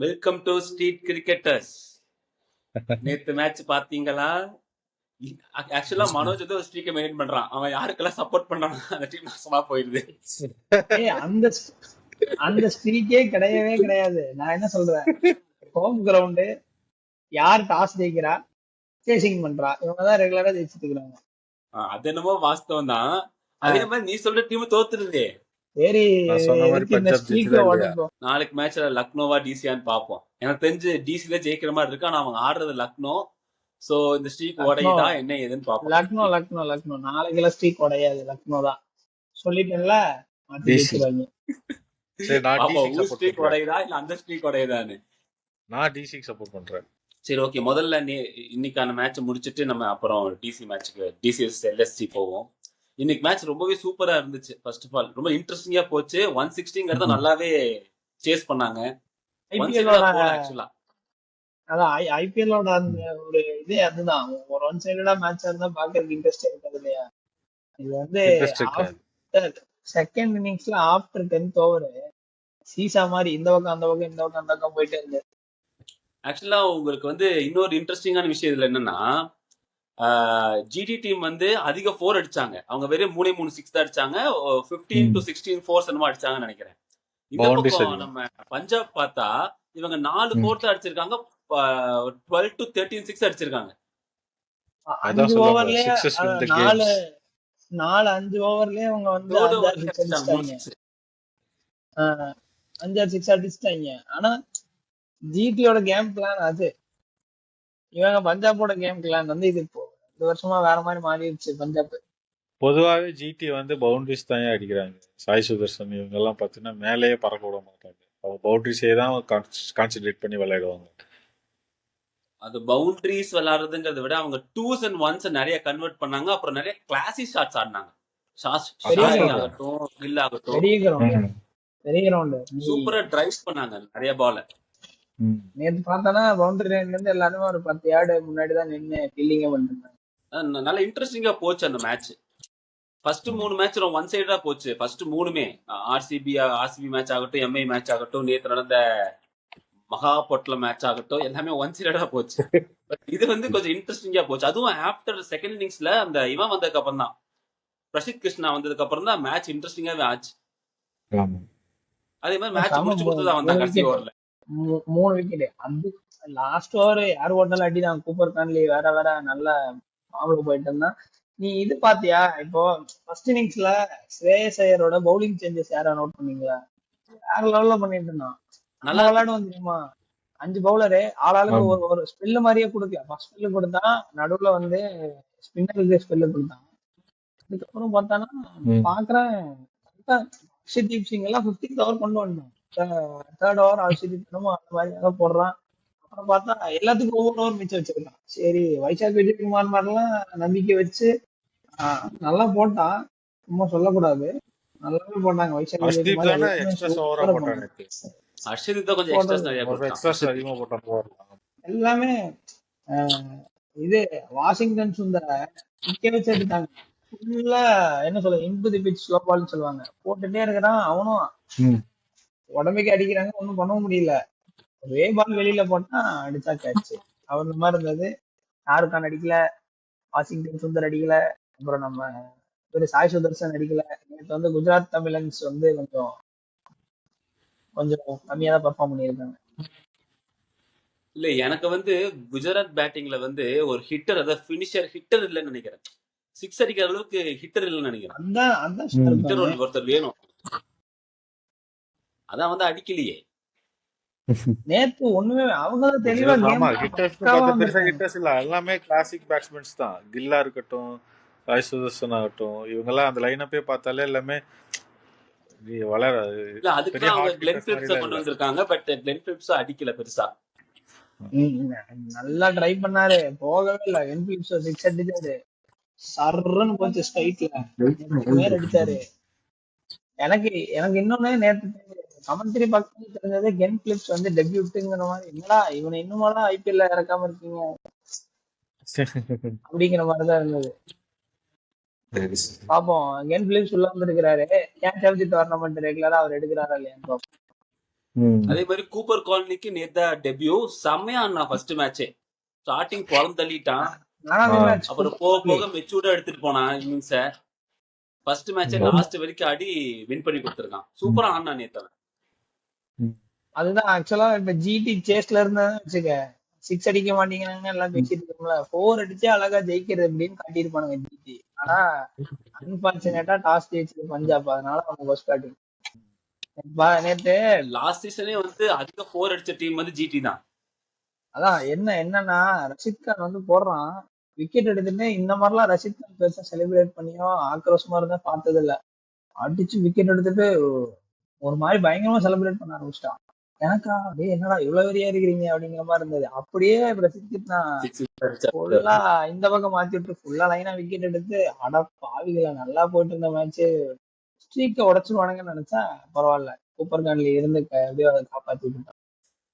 Welcome to street cricketers. நேத்து match பாத்தீங்களா? ஆக்சுவலா மனோஜ் வந்து ஒரு ஸ்ட்ரீக்கை மெயின்டைன் பண்றான். அவன் யாருக்கெல்லாம் சப்போர்ட் பண்றான் அந்த டீம் நாசமா போயிருது. அந்த அந்த ஸ்ட்ரீக்கே கிடையவே கிடையாது. நான் என்ன சொல்றேன், ஹோம் கிரவுண்டு, யார் டாஸ் ஜெயிக்கிறா, சேசிங் பண்றா, இவங்கதான் ரெகுலரா ஜெயிச்சுட்டு இருக்காங்க. அது என்னமோ வாஸ்தவம் தான். அதே மாதிரி நீ சொல்ற டீம் தோத்துருதே. சரி, நாளைக்கு மேட்ச்ல லக்னோவா டிசியான்னு பாப்போம். எனக்கு தெரிஞ்சு டிசி தான் ஜெயிக்கிற மாதிரி இருக்கு. ஆனா அவங்க ஆடுறது லக்னோ. சோ இந்த ஸ்ட்ரீக் உடையதா என்ன ஏதுன்னு பாப்போம். லக்னோ நாளைக்கு ஸ்ட்ரீக் உடையாது, லக்னோ தான் சொல்லிட்டேன்ல. ஸ்ட்ரீக் உடையதா இல்ல அந்த ஸ்ட்ரீக் உடையதான்னு நான் டிசிக்கு சப்போர்ட் பண்றேன். சரி, ஓகே. முதல்ல இன்னைக்கான மேட்ச் முடிச்சிட்டு நம்ம அப்புறம் டிசி மேட்ச்க்கு டிசி எல்எஸ்சி போவோம். இன்னைக்கு மேட்ச் ரொம்பவே சூப்பரா இருந்துச்சு. ஃபர்ஸ்ட் ஆஃப் ஆல் ரொம்ப இன்ட்ரெஸ்டிங்கா போச்சு. 160 நல்லாவே சேஸ் பண்ணாங்க. ஐபிஎல்லோட அந்த ஒரு இதே அதுதான். ஒரு ஒன் சைடடா மேட்சா இருந்தா பாக்குறதுக்கு இன்ட்ரெஸ்ட் இருக்காது இல்லையா? இது வந்து செகண்ட் இன்னிங்ஸ்ல ஆஃப்டர் 10th ஓவர் சீசா மாதிரி இந்த பக்கம் அந்த பக்கம் இந்த பக்கம் அந்த பக்கம் போயிட்டே இருந்து. ஆக்சுவலா உங்களுக்கு வந்து இன்னொரு இன்ட்ரெஸ்டிங்கான விஷயம் இதுல என்னன்னா, ஜிடி டீம் வந்து அதிக 4 அடிச்சாங்க. அவங்க வெறும் 3 6 தான் அடிச்சாங்க. 15 to 16 4 என்னமோ அடிச்சாங்கன்னு நினைக்கிறேன். இந்த பக்கம் நம்ம பஞ்சாப் பார்த்தா இவங்க 4 4 தான் அடிச்சிருக்காங்க. 12 to 13 6 அடிச்சிருக்காங்க. 5 ஓவர்லயே 5 ஓவர்லயே அவங்க வந்து 5 6 அடிச்சிட்டாங்க. ஆனா ஜிடியோட கேம் பிளான் அது. இவங்க பஞ்சாபோட கேம் பிளான் வந்து இது இப்போ 2 வருஷமா வேற மாதிரி மாறிடுச்சு. பஞ்சாப் பொதுவாகவே ஜிடி வந்து பவுண்டரிஸ் தான் அடிக்கிறாங்க. சாய் சுதர்சன் இவங்க எல்லாம் பாத்தீங்கன்னா மேலேயே பறக்க விட மாட்டாங்க. அவங்க பவுண்டரிஸே தான் கான்சென்ட்ரேட் பண்ணி விளையாடுவாங்க. அது பவுண்டரிஸ் விளையாடுறதுங்கிறத விட அவங்க 2s and 1s நிறைய கன்வெர்ட் பண்ணாங்க. அப்புறம் நிறைய கிளாசி ஷாட்ஸ் ஆடினாங்க. சூப்பரா டிரைவ் பண்ணாங்க நிறைய பால். நேத்து பார்த்தானா பவுண்டரி லைன்ல இருந்து எல்லாரும் ஒரு 10 யார்டு முன்னாடி தான் நின்னு ஃபீல்டிங் பண்ணிருந்தாங்க. நல்ல இன்ட்ரெஸ்டிங்கா போச்சு அந்த மேட்ச். ஃபர்ஸ்ட் 3 மேட்ச் ஒன் சைடா போச்சு. ஃபர்ஸ்ட் 3மே ஆர்சிபி மேட்ச் ஆகட்டும், எம்ஐ மேட்ச் ஆகட்டும், நேத்து நடந்த மகா பொட்ல மேட்ச் ஆகட்டும், எல்லாமே ஒன் சைடா போச்சு. இது வந்து கொஞ்சம் இன்ட்ரெஸ்டிங்கா போச்சு. அதுவும் ஆஃப்டர் செகண்ட் இன்னிங்ஸ்ல அந்த இவன் வந்ததுக்கு அப்புறம் தான், பிரசித் கிருஷ்ணா வந்ததுக்கு அப்புறம் தான் மேட்ச் இன்ட்ரெஸ்டிங்காவே ஆச்சு. அதே மாதிரி மேட்ச் முடிச்சு கொடுத்ததா வந்தாங்க கடைசி ஓவர்ல 3 விக்கெட். அந்த லாஸ்ட் ஓவர் யார் ஓடனாலும் அடிதான். கூப்பர் கான்லி வேற நல்ல மாவுக்கு போயிட்டு இருந்தா. நீ இது பாத்தியா? இப்போ ஃபர்ஸ்ட் இன்னிங்ஸ்ல ஸ்ரேயஸ் ஐயரோட பவுலிங் சேஞ்சஸ் யாரா நோட் பண்ணீங்களா? வேற லெவல்ல பண்ணிட்டு இருந்தான். நல்லா விளையாடுவோம் தெரியுமா? 5 பவுலரு ஆளாளுக்கு ஒரு ஸ்பெல்லு மாதிரியே கொடுக்கல. ஃபர்ஸ்ட் ஸ்பெல்லு கொடுத்தான், நடுவுல வந்து ஸ்பின்னருக்கு ஸ்பெல்லு கொடுத்தான். அதுக்கப்புறம் பார்த்தானா பாக்குறேன் ஹர்ஷதீப் சிங் எல்லாம் 15th ஓவர் கொண்டு வந்தான். 3rd ஓவர் ஹர்ஷதீப் அந்த மாதிரி போடுறான். அப்புறம் பார்த்தா எல்லாத்துக்கும் ஒவ்வொரு ஓவர் மிச்சம் வச்சிருக்கான். சரி, வைசாக் விஜயகுமார் மாதிரிலாம் நம்பிக்கை வச்சு நல்லா போட்டான். சும்மா சொல்லக்கூடாது, நல்லாவே போட்டாங்க. வைசாக் விஜயகுமார் எல்லாமே. இது வாஷிங்டன் சுந்தர நிக்க வச்சு எடுத்தாங்க. ஃபுல்லா என்ன சொல்ல, இன்டு தி பிட்ச் ஸ்லோ பால்னு சொல்லுவாங்க. போட்டுட்டே இருக்கிறான். அவனும் உடம்புக்கு அடிக்கிறாங்க, ஒன்னும் பண்ண முடியல. ஒரே பால் வெளியில போட்டா அடிச்சா கேட்ச். அவர் இந்த மாதிரி இருந்தது. ஷாருக்கான் அடிக்கல, வாஷிங்டன் சுந்தர் அடிக்கல, அப்புறம் நம்ம ஒரு சாய் சுதர்சன் அடிக்கல. நேற்று வந்து குஜராத் தமிழன்ஸ் வந்து கொஞ்சம் கம்மியா தான் பெர்ஃபார்ம் பண்ணியிருக்காங்க. இல்ல, எனக்கு வந்து குஜராத் பேட்டிங்ல வந்து ஒரு ஹிட்டர், அதாவது பினிஷர் ஹிட்டர் இல்லைன்னு நினைக்கிறேன். 6 அடிக்கிற அளவுக்கு ஹிட்டர் இல்லைன்னு நினைக்கிறேன். ஹிட்டர் ஒருத்தர் வேணும். அதான் வந்து அடிக்கலையே நேத்து. ஒண்ணுமே அவங்க தெளிவா ஹிட்டர்ஸ் இல்ல, எல்லாமே கிளாசிக் பேட்ஸ்மேன்ஸ் தான். கில்லா இருக்கட்டும், சாய் சுதர்சன் ஆகட்டும், இவங்க எல்லாம் அந்த லைனப்பே பார்த்தாலே எல்லாமே வளராது. இல்ல, அதுக்கு அவங்க கிளென் பிலிப்ஸ் கொண்டு வந்திருக்காங்க. பட் கிளென் பிலிப்ஸ் அடிக்கல பெருசா. நல்லா ட்ரை பண்ணாரு, போகவே இல்ல. கிளென் பிலிப்ஸ் 6 அடிச்சாரு, சர்ன்னு போச்சு ஸ்ட்ரைட்ல. மேல அடிச்சாரு. எனக்கு இன்னொன்னு நேற்று கமெண்ட்ரி பக்கம் தெரிஞ்சது, கென் பிலிப்ஸ் வந்து டெபியூட்டுங்கிற மாதிரி. என்னடா இவனை இன்னுமாலாம் ஐபிஎல்ல இறக்காம இருக்கீங்க அப்படிங்கிற மாதிரிதான் இருந்தது. பாப்போம், கென் பிலிப்ஸ் உள்ள வந்திருக்கிறாரு. கேட்ச் ஆஃப் தி டோர்னமெண்ட் ரெகுலரா அவர் எடுக்கிறாரா இல்லையான்னு பாப்போம். ம். அதே மாதிரி கூப்பர் காலனிக்கு நேத்தா டெபியூ செம்மையா ஆனா ஃபர்ஸ்ட் மேட்சே ஸ்டார்டிங் குளம் தள்ளிட்டான். நாலாவது ஆ. மேட்ச் அப்புறம் போக போக மெச்சூர்டா எடுத்துட்டு போனான் இன்னிங்ஸ. ஃபர்ஸ்ட் மேட்சே ம். லாஸ்ட் வரைக்கும் ஆடி வின் பண்ணி கொடுத்துருக்கான். சூப்பரா ஆனா நேத்து. ம். அதுதான் ஆக்சுவலா இப்ப ஜிடி சேஸ்ல இருந்தா வச்சுக்க, 6 அடிக்க மாட்டேங்கிறாங்க எல்லாம் பேசிட்டு இருக்கோம்ல, 4 அடிச்சே அழகா ஜெயிக்கிறது அப்படின்னு காட்டியிருப்பானுங்க ஜிடி. ஆனா அன்பார்ச்சுனேட்டா டாஸ் ஜெயிச்சது பஞ்சாப், அதனால அவங்க ஃபர்ஸ்ட் பேட்டிங். நேத்து லாஸ்ட் சீசனே வந்து அதிக 4 அடிச்ச டீம் வந்து ஜிடி தான். அதான் என்னன்னா ரஷித் கான் வந்து போடுறான் விக்கெட் எடுத்துட்டு, இந்த மாதிரிலாம் ரஷித் கான் பெருசா செலிப்ரேட் பண்ணியோ ஆக்ரோஷமா இருந்தா பார்த்தது இல்ல. அடிச்சு விக்கெட் எடுத்துட்டு ஒரு மாதிரி பயங்கரமா செலிப்ரேட் பண்ண ஆரம்பிச்சிட்டான். எனக்கா டே என்னடா இவ்வளவு வெறியா இருக்கிறீங்க அப்படிங்கிற மாதிரி இருந்தது. அப்படியே ரசித்து நான் ஃபுல்லா இந்த பக்கம் மாத்தி விட்டு ஃபுல்லா லைனா விக்கெட் எடுத்து, அட பாவிகளா நல்லா போயிட்டு இருந்த மேட்ச் ஸ்ட்ரீக்க உடைச்சிருவானுங்கன்னு நினைச்சா பரவாயில்ல, சூப்பர் கான்ல இருந்து எப்படியோ அதை காப்பாத்தி விட்டான்.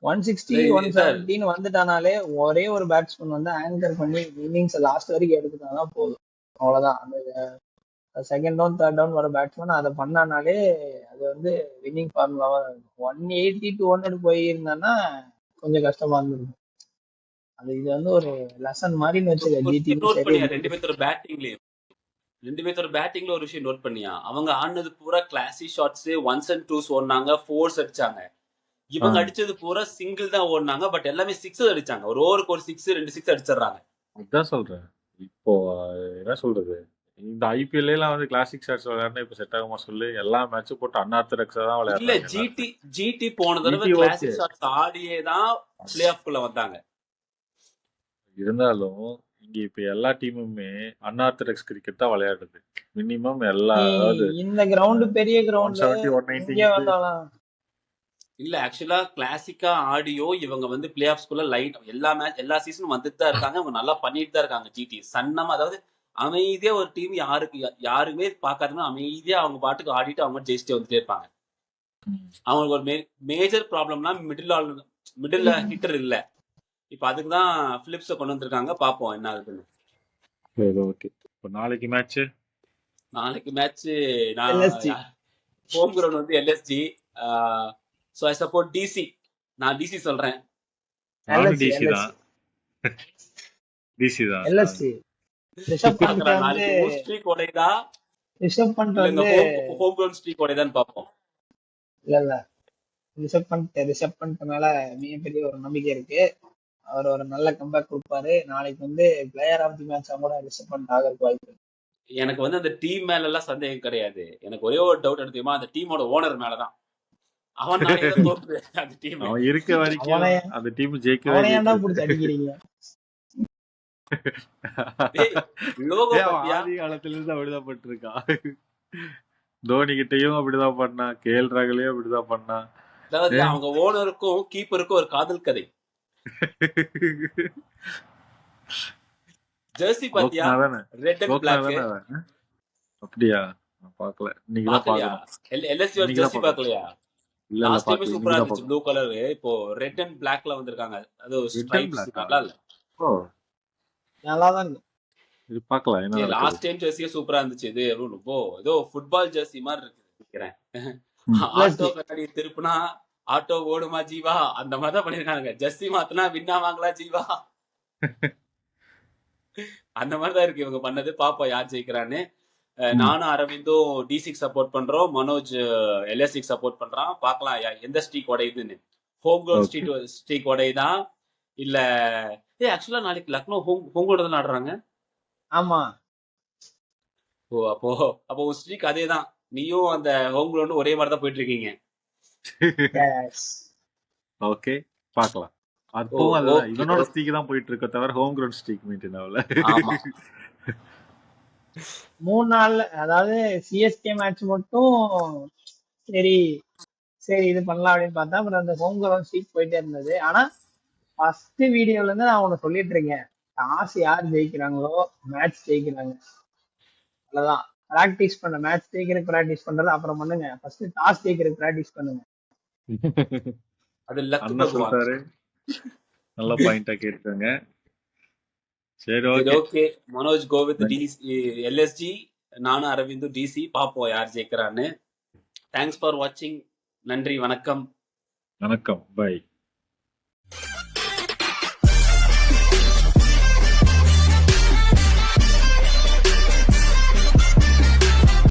160 170 வந்துட்டானாலே ஒரே ஒரு பேட்ஸ்மேன் வந்து ஆங்கர் பண்ணி இன்னிங்ஸ் லாஸ்ட் வரைக்கும் எடுத்துட்டாதான் போதும். அவ்வளவுதான். அந்த செகண்ட் டவுன் தேர்ட் டவுன் வர பேட்ஸ்மேன் அதை பண்ணானாலே அது வந்து வின்னிங் ஃபார்முலாவா இருக்கும். 180 to 100 போயிருந்தான்னா கொஞ்சம் கஷ்டமா இருந்திருக்கும். அது இது வந்து ஒரு லெசன் மாதிரின்னு வச்சுக்க. ஜிடி நோட் பண்ணியா ரெண்டு பேர்த்தோட பேட்டிங்ல ஒரு விஷயம் நோட் பண்ணியா? அவங்க ஆடினது பூரா classy shots, ones and twos ஓடினாங்க, ஃபோர்ஸ் அடிச்சாங்க. இவங்க அடிச்சது பூரா சிங்கிள் தான் ஓடினாங்க, பட் எல்லாமே சிக்ஸ் அடிச்சாங்க. ஒரு ஓவருக்கு ஒரு 6 2 6 அடிச்சிடறாங்க. அதான் சொல்றேன். இப்போ என்ன சொல்றது, இந்த ஐபிஎல் எல்லாம் வந்து கிளாசிக் ஷாட்ஸ் விளையாடுனா இப்ப செட் ஆகுமா சொல்லு? எல்லா மேட்சும் போட்டு அன்ஆர்த்தடாக்ஸா தான் இல்ல விளையாடுறாங்க. ஜிடி போன தடவை GT கிளாசிக் okay. ஷாட்ஸ் ஆடியே தான் பிளே ஆஃப்குள்ள வந்தாங்க. இருந்தாலும் இங்க இப்ப எல்லா டீமுமே அன்ஆர்த்தடாக்ஸ் கிரிக்கெட் தான் விளையாடுது. மினிமம் எல்லா, அதாவது இந்த கிரவுண்ட் பெரிய கிரவுண்ட் 170 190 இங்கே வந்தாலும் இல்ல ஆக்சுவலா கிளாசிக்கா ஆடியோ இவங்க வந்து பிளே ஆஃப்ஸ்குள்ள லைட் எல்லா சீசனும் வந்துட்டு தான் இருக்காங்க. அவங்க நல்லா பண்ணிட்டு தான் இருக்காங்க. ஜிடி சன்னமா, அதாவது அமைதியா ஒரு டீம் யாருமே பார்க்காதுன்னா அமைதியா அவங்க பாட்டுக்கு ஆடிட்டு அவங்க ஜெயிச்சுட்டு வந்துட்டே இருப்பாங்க. அவங்களுக்கு ஒரு மேஜர் ப்ராப்ளம்னா மிடில் ஹிட்டர் இல்ல. இப்ப அதுக்கு தான் பிலிப்ஸ கொண்டு வந்திருக்காங்க. பாப்போம் என்ன ஆகுதுன்னு. சரி ஓகே. இப்போ நாளைக்கு மேட்ச் நான் LSG. ஹோம் கிரவுண்ட் வந்து LSG. So I support DC. நான் டிசி சொல்றேன். நானும் டிசி தான். டிசி தான். எல்எஸ்சி ரிஷப் பண்ட் வந்து நாளைக்கு ஸ்ட்ரீக் உடையதா ரிஷப் பண்ட் இல்ல வந்து ஹோம் கிரவுண்ட் ஸ்ட்ரீக் உடையதான்னு பாப்போம். இல்ல ரிஷப் பண்ட் மேல மிகப்பெரிய ஒரு நம்பிக்கை இருக்கு. அவர் ஒரு நல்ல கம்பேக் கொடுப்பாரு. நாளைக்கு வந்து பிளேயர் ஆஃப் தி மேட்ச் கூட ரிஷப் பண்ட் ஆகிறதுக்கு வாய்ப்பு இருக்கு. எனக்கு வந்து அந்த டீம் மேல எல்லாம் சந்தேகம் கிடையாது. எனக்கு ஒரே ஒரு டவுட் எடுத்துமா, அந்த டீமோட ஓனர் மேலதான். அவன் அந்த டீம் அவன் இருக்க வரைக்கும் அந்த டீம் ஜெயிக்கவே அவனை ஏன்டா புடிச்சு அடிக்கிறீங்க? ஆதி காலத்துல இருந்து அப்படிதான் பட்டிருக்கான். தோனி கிட்டையும் அப்படிதான் பண்ணா, கேஎல் ராகுலையும் அப்படிதான் பண்ணா. அதாவது அவங்க ஓனருக்கும் கீப்பருக்கும் ஒரு காதல் கதை. ஜெர்சி பாத்தியா? Red and black. அப்படியா? பாக்கல. நீங்க தான் பார்க்கணும். எல்எஸ்ஜி ஜெர்சி பார்க்கலையா? லாஸ்ட் டைம் சூப்பரா இருந்துச்சு ப்ளூ கலர். இப்போ ரெட் அண்ட் பிளாக்ல வந்திருக்காங்க. அது ஸ்ட்ரைப்ஸ் நல்லா இல்ல. ஓ நல்லா தான் இது பார்க்கலாம். என்ன லாஸ்ட் டைம் ஜெர்சியே சூப்பரா இருந்துச்சு. இது ஏதோ ஃபுட்பால் ஜெர்சி மாதிரி இருக்கு நினைக்கிறேன். ஆட்டோ கண்ணாடி திருப்புனா ஆட்டோ ஓடுமா ஜீவா, அந்த மாதிரி தான் பண்ணிருக்காங்க. ஜெர்சி மாத்தினா வின்னா வாங்கலா ஜீவா, அந்த மாதிரிதான் இருக்கு இவங்க பண்ணது. பாப்போம் யார் ஜெயிக்கிறான்னு. நானும் அரவிந்தும் டிசிக்கு சப்போர்ட் பண்றோம், மனோஜ் எல்எஸ்சிக்கு சப்போர்ட் பண்றான். பாக்கலாம் எந்த ஸ்ட்ரீக் உடையுதுன்னு. ஹோம் கிரவுண்ட் ஸ்ட்ரீக் உடையுதா இல்ல? ஆக்சுவலா நாளைக்கு லக்னோ ஹோம் கிரவுண்ட் தான் ஆடுறாங்க. ஆமா. ஓ அப்போ ஸ்ட்ரீக் அதே தான். நீயும் அந்த ஹோம் கிரவுண்ட் ஒரே மாதிரி தான் போயிட்டு இருக்கீங்க. ஓகே பார்க்கலாம். அப்போ இவனோட ஸ்ட்ரீக் தான் போயிட்டு இருக்க தவிர ஹோம் கிரவுண்ட் ஸ்ட்ரீக் மெயின்டைன் ஆகல. 3 நாள்ல, அதாவது சிஎஸ்கே மேட்ச் மட்டும் சரி இது பண்ணலாம் அப்படின்னு பார்த்தா, அப்புறம் அந்த ஹோம் கிரவுண்ட் ஸ்ட்ரீக் போயிட்டே இருந்தது. ஆனா ஃபர்ஸ்ட் வீடியோல இருந்து நான் உனக்கு சொல்லிட்டு இருக்கேன், டாஸ் யார் ஜெயிக்கிறாங்களோ மேட்ச் ஜெயிக்கிறாங்க. அவ்வளவுதான். பிராக்டிஸ் பண்ண மேட்ச் ஜெயிக்கிறதுக்கு பிராக்டிஸ் பண்றது அப்புறம் பண்ணுங்க. ஃபர்ஸ்ட் டாஸ் ஜெயிக்கிறதுக்கு பிராக்டிஸ் பண்ணுங்க. அது லக் சொல்றாரு. நல்ல பாயிண்டா கேட்காங்க. சரி okay. Manoj go with LSG, நானும் அரவிந்து டிசி. பாப்போம் யார் ஜெயிக்கிறான்னு. தேங்க்ஸ் ஃபார் வாட்சிங். நன்றி, வணக்கம். வணக்கம். பை.